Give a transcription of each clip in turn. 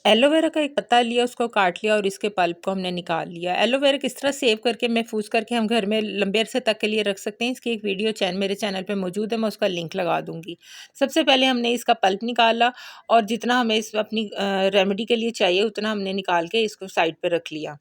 Aloe vera का एक पत्ता लिया, उसको काट लिया और इसके पल्प को हमने निकाल लिया। एलोवेरा किस तरह सेव करके महफूज करके हम घर में लंबे अरसे तक के लिए रख सकते हैं, इसकी एक वीडियो मेरे चैनल पे मौजूद है, मैं उसका लिंक लगा दूँगी। सबसे पहले हमने इसका पल्प निकाला और जितना हमें इस अपनी रेमेडी के लिए चाहिए उतना हमने निकाल के इसको साइड पे रख लिया।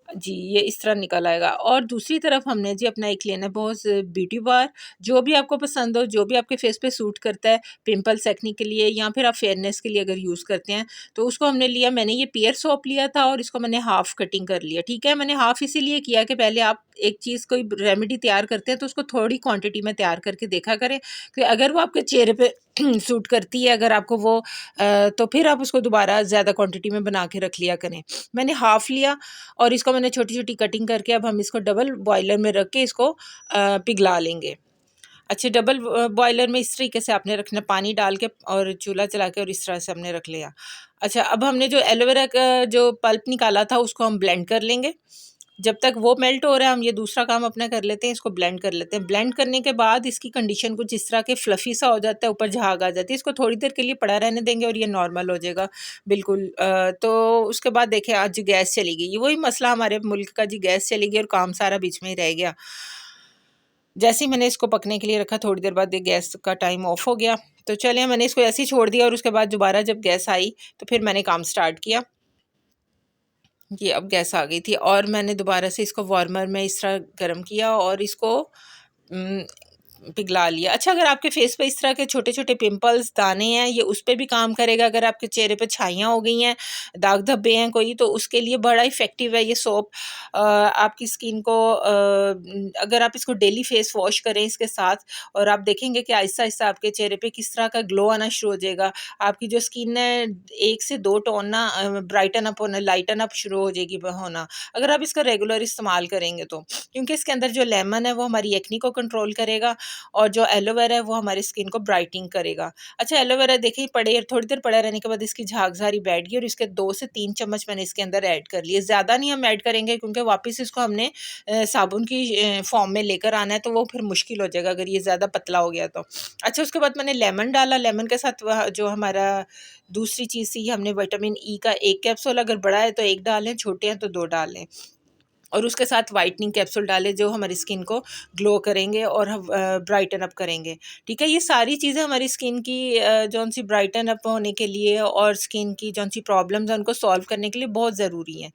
जी, ये इस तरह निकल आएगा और दूसरी तरफ हमने जी अपना एक लेना है बहुत ब्यूटी बार, जो भी आपको पसंद हो, जो भी आपके फेस पे सूट करता है, पिंपल्स एक्ने के लिए या फिर आप फेयरनेस के लिए अगर यूज़ करते हैं, तो उसको हमने लिया। मैंने ये पियर सोप लिया था और इसको मैंने हाफ़ कटिंग कर लिया, ठीक है? मैंने हाफ़ इसीलिए किया कि पहले आप एक चीज़ कोई रेमेडी तैयार करते हैं, तो उसको थोड़ी क्वांटिटी में तैयार करके देखा करें कि अगर वो आपके चेहरे पे सूट करती है, अगर आपको वो तो फिर आप उसको दोबारा ज़्यादा क्वांटिटी में बना के रख लिया करें। मैंने हाफ़ लिया और इसको मैंने छोटी-छोटी कटिंग करके अब हम इसको डबल बॉयलर में रख के इसको पिघला लेंगे। अच्छा, डबल बॉयलर में इस तरीके से आपने रखना, पानी डाल के और चूल्हा चला के और इस तरह से हमने रख लिया। अच्छा, अब हमने जो एलोवेरा का जो पल्प निकाला था उसको हम ब्लेंड कर लेंगे। जब तक वो मेल्ट हो रहा है हम ये दूसरा काम अपना कर लेते हैं, इसको ब्लेंड कर लेते हैं। ब्लेंड करने के बाद इसकी कंडीशन कुछ इस तरह के फ्लफ़ी सा हो जाता है, ऊपर झाग आ जाती है। इसको थोड़ी देर के लिए पड़ा रहने देंगे और ये नॉर्मल हो जाएगा बिल्कुल। तो उसके बाद देखिए आज गैस चली गई। ये वही मसला हमारे मुल्क का जी, गैस चली गई और काम सारा बीच में ही रह गया। जैसे ही मैंने इसको पकने के लिए रखा, थोड़ी देर बाद ये गैस का टाइम ऑफ हो गया। तो चलिए मैंने इसको ऐसे ही छोड़ दिया और उसके बाद दोबारा जब गैस आई तो फिर मैंने काम स्टार्ट किया। ये अब गैस आ गई थी और मैंने दोबारा से इसको वार्मर में इस तरह गर्म किया और इसको उम, पिघला लिया। अच्छा, अगर आपके फेस पे इस तरह के छोटे-छोटे पिंपल्स, दाने हैं, ये उस पे भी काम करेगा। अगर आपके चेहरे पे छाइयाँ हो गई हैं, दाग धब्बे हैं कोई, तो उसके लिए बड़ा इफ़ेक्टिव है ये सोप। आपकी स्किन को अगर आप इसको डेली फेस वॉश करें इसके साथ और आप देखेंगे कि आहिस्ता-आहिस्ता आपके चेहरे पे किस तरह का ग्लो आना शुरू हो जाएगा। आपकी जो स्किन है 1 से 2 टोन ना ब्राइटन अप होना, लाइटन अप शुरू हो जाएगी होना, अगर आप इसका रेगुलर इस्तेमाल करेंगे तो। क्योंकि इसके अंदर जो लेमन है वो हमारी एक्ने को कंट्रोल करेगा और जो एलोवेरा है वो हमारी स्किन को ब्राइटनिंग करेगा। अच्छा, एलोवेरा देखिए पड़े थोड़ी देर पड़ा रहने के बाद इसकी झाग सारी बैठ गई और इसके 2 से 3 चम्मच मैंने इसके अंदर ऐड कर लिए। ज़्यादा नहीं हम ऐड करेंगे क्योंकि वापस इसको हमने साबुन की फॉर्म में लेकर आना है, तो वो फिर मुश्किल हो जाएगा अगर ये ज़्यादा पतला हो गया तो। अच्छा, उसके बाद मैंने लेमन डाला, लेमन के साथ वह जो हमारा दूसरी चीज़ थी, हमने विटामिन ई का 1 कैप्सूल, अगर बड़ा है तो 1 डालें, छोटे हैं तो 2 डालें। और उसके साथ व्हाइटनिंग कैप्सूल डालें जो हमारी स्किन को ग्लो करेंगे और ब्राइटन अप करेंगे। ठीक है? ये सारी चीज़ें हमारी स्किन की जौन-सी ब्राइटन अप होने के लिए और स्किन की जौन-सी प्रॉब्लम्स हैं उनको सॉल्व करने के लिए बहुत ज़रूरी हैं।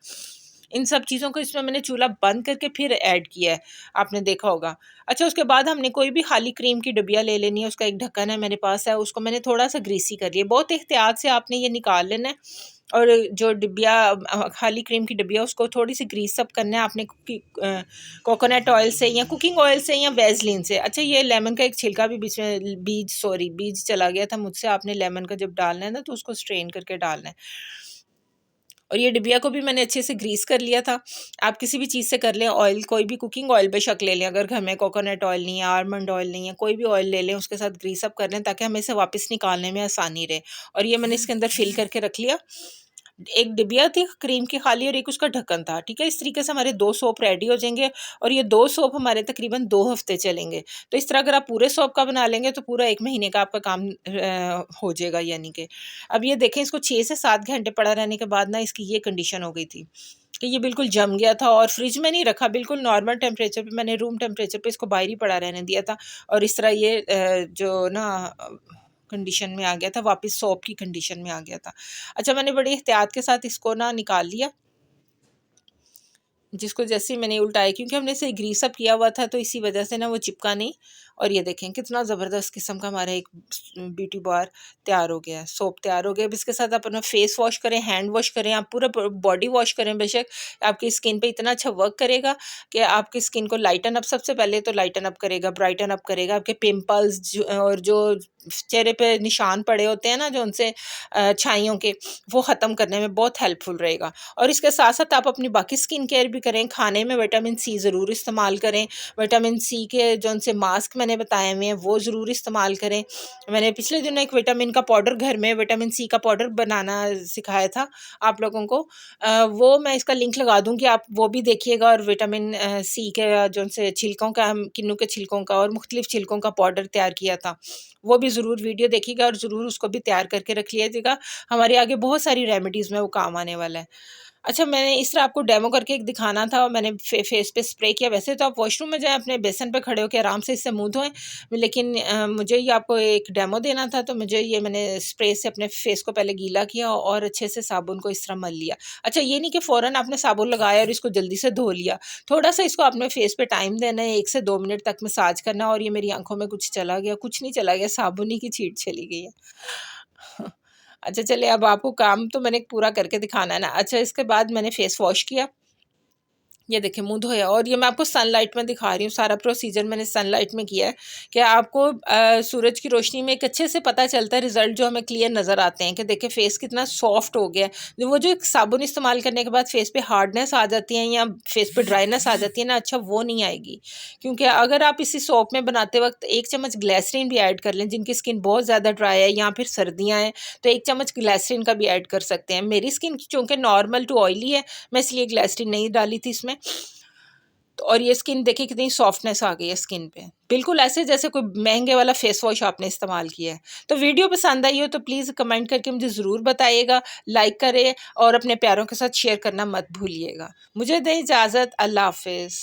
इन सब चीज़ों को इसमें मैंने चूल्हा बंद करके फिर ऐड किया है, आपने देखा होगा। अच्छा, उसके बाद हमने कोई भी खाली क्रीम की डिब्बिया ले लेनी है, उसका एक ढक्कन है मेरे पास है, उसको मैंने थोड़ा-सा ग्रीसी कर लिया। बहुत एहतियात से आपने ये निकाल लेना है और जो डिब्बिया खाली क्रीम की डिब्बिया उसको थोड़ी-सी ग्रीस अप करना है आपने कोकोनट ऑयल से या कुकिंग ऑयल से या वैसलीन से। अच्छा, ये लेमन का एक छिलका भी बीच में बीज चला गया था मुझसे, आपने लेमन का जब डालना है ना तो उसको स्ट्रेन करके डालना है। और ये डिबिया को भी मैंने अच्छे से ग्रीस कर लिया था। आप किसी भी चीज़ से कर लें, ऑयल कोई भी कुकिंग ऑयल बेशक ले लें, अगर घर में कोकोनट ऑयल नहीं है, आलमंड ऑयल नहीं है, कोई भी ऑयल ले लें, उसके साथ ग्रीस अप कर लें ताकि हमें इसे वापस निकालने में आसानी रहे। और ये मैंने इसके अंदर फिल करके रख लिया। एक डिबिया थी क्रीम की खाली और एक उसका ढक्कन था, ठीक है? इस तरीके से हमारे 2 सोप रेडी हो जाएँगे और ये 2 सोप हमारे तकरीबन 2 हफ़्ते चलेंगे। तो इस तरह अगर आप पूरे सोप का बना लेंगे तो पूरा 1 महीने का आपका काम हो जाएगा यानी कि। अब ये देखें, इसको 6 से 7 घंटे पड़ा रहने के बाद ना इसकी ये कंडीशन हो गई थी कि ये बिल्कुल जम गया था और फ्रिज में नहीं रखा, बिल्कुल नॉर्मल टेम्परेचर पे, मैंने रूम टेम्परेचर पे इसको बाहर ही पड़ा रहने दिया था और इस तरह ये जो ना कंडीशन में आ गया था, वापस सोप की कंडीशन में आ गया था। अच्छा, मैंने बड़ी एहतियात के साथ इसको ना निकाल लिया, जिसको जैसे ही मैंने उल्टाया क्योंकि हमने इसे ग्रीस अप किया हुआ था तो इसी वजह से ना वो चिपका नहीं। और ये देखें कितना ज़बरदस्त किस्म का हमारा एक ब्यूटी बार तैयार हो गया है, सोप तैयार हो गया। अब इसके साथ आप अपना फेस वॉश करें, हैंड वॉश करें, आप पूरा बॉडी वॉश करें, बेशक आपकी स्किन पे इतना अच्छा वर्क करेगा कि आपकी स्किन को लाइटन अप, सबसे पहले तो लाइटन अप करेगा, ब्राइटन अप करेगा। आपके पिंपल्स और जो चेहरे पे निशान पड़े होते हैं ना जो उनसे छाइयों के, वो ख़त्म करने में बहुत हेल्पफुल रहेगा। और इसके साथ-साथ आप अपनी बाकी स्किन केयर भी करें, खाने में विटामिन सी ज़रूर इस्तेमाल करें, विटामिन सी के जो उनसे मास्क मैंने बताए हुए हैं वो ज़रूर इस्तेमाल करें। मैंने पिछले दिनों एक विटामिन का पाउडर घर में विटामिन सी का पाउडर बनाना सिखाया था आप लोगों को। वो मैं इसका लिंक लगा दूँगी, आप वो भी देखिएगा। और विटामिन सी के जो उनसे छिलकों का, हम किन्नू के छिलकों का और मुख्तलिफ छिलकों का पाउडर तैयार किया था, वो भी ज़रूर वीडियो देखिएगा और ज़रूर उसको भी तैयार करके रख लीजिएगा। हमारे आगे बहुत सारी रेमेडीज़ में वो काम आने वाला है। अच्छा, मैंने इस तरह आपको डेमो करके एक दिखाना था और मैंने फेस पे स्प्रे किया। वैसे तो आप वॉशरूम में जाएँ, अपने बेसिन पे खड़े होके आराम से इससे मुँह धोएँ, लेकिन मुझे ये आपको एक डेमो देना था, तो मुझे ये मैंने स्प्रे से अपने फेस को पहले गीला किया और अच्छे से साबुन को इस तरह मल लिया। अच्छा, ये नहीं कि फ़ौरन आपने साबुन लगाया और इसको जल्दी से धो लिया। थोड़ा-सा इसको अपने फेस पे टाइम देना है, 1 से 2 मिनट तक मसाज करना। और ये मेरी आँखों में कुछ चला गया, कुछ नहीं चला गया, साबुन ही की छींट चली गई है। अच्छा, चलिए, अब आपको काम तो मैंने पूरा करके दिखाना है ना। अच्छा, इसके बाद मैंने फेस वॉश किया। ये देखिए, मुँह धोया और ये मैं आपको सनलाइट में दिखा रही हूँ, सारा प्रोसीजर मैंने सनलाइट में किया है कि आपको सूरज की रोशनी में एक अच्छे से पता चलता है, रिज़ल्ट जो हमें क्लियर नज़र आते हैं कि देखिए फेस कितना सॉफ्ट हो गया है। वो जो एक साबुन इस्तेमाल करने के बाद फेस पे हार्डनेस आ जाती है या फेस पे ड्राइनेस आ जाती है ना, अच्छा वो नहीं आएगी। क्योंकि अगर आप इसी सोप में बनाते वक़्त 1 चम्मच ग्लिसरीन भी ऐड कर लें, जिनकी स्किन बहुत ज़्यादा ड्राई है या फिर सर्दियाँ हैं, तो 1 चम्मच ग्लिसरीन का भी ऐड कर सकते हैं। मेरी स्किन चूँकि नॉर्मल टू ऑयली है, मैं इसलिए ग्लिसरीन नहीं डाली थी इसमें। तो और ये स्किन देखिए कितनी सॉफ्टनेस आ गई है स्किन पे। बिल्कुल ऐसे जैसे कोई महँगे वाला फेस वॉश आपने इस्तेमाल किया है। तो वीडियो पसंद आई हो तो प्लीज़ कमेंट करके मुझे ज़रूर बताइएगा, लाइक करें और अपने प्यारों के साथ शेयर करना मत भूलिएगा। मुझे दें इजाज़त, अल्लाह हाफ़िज़।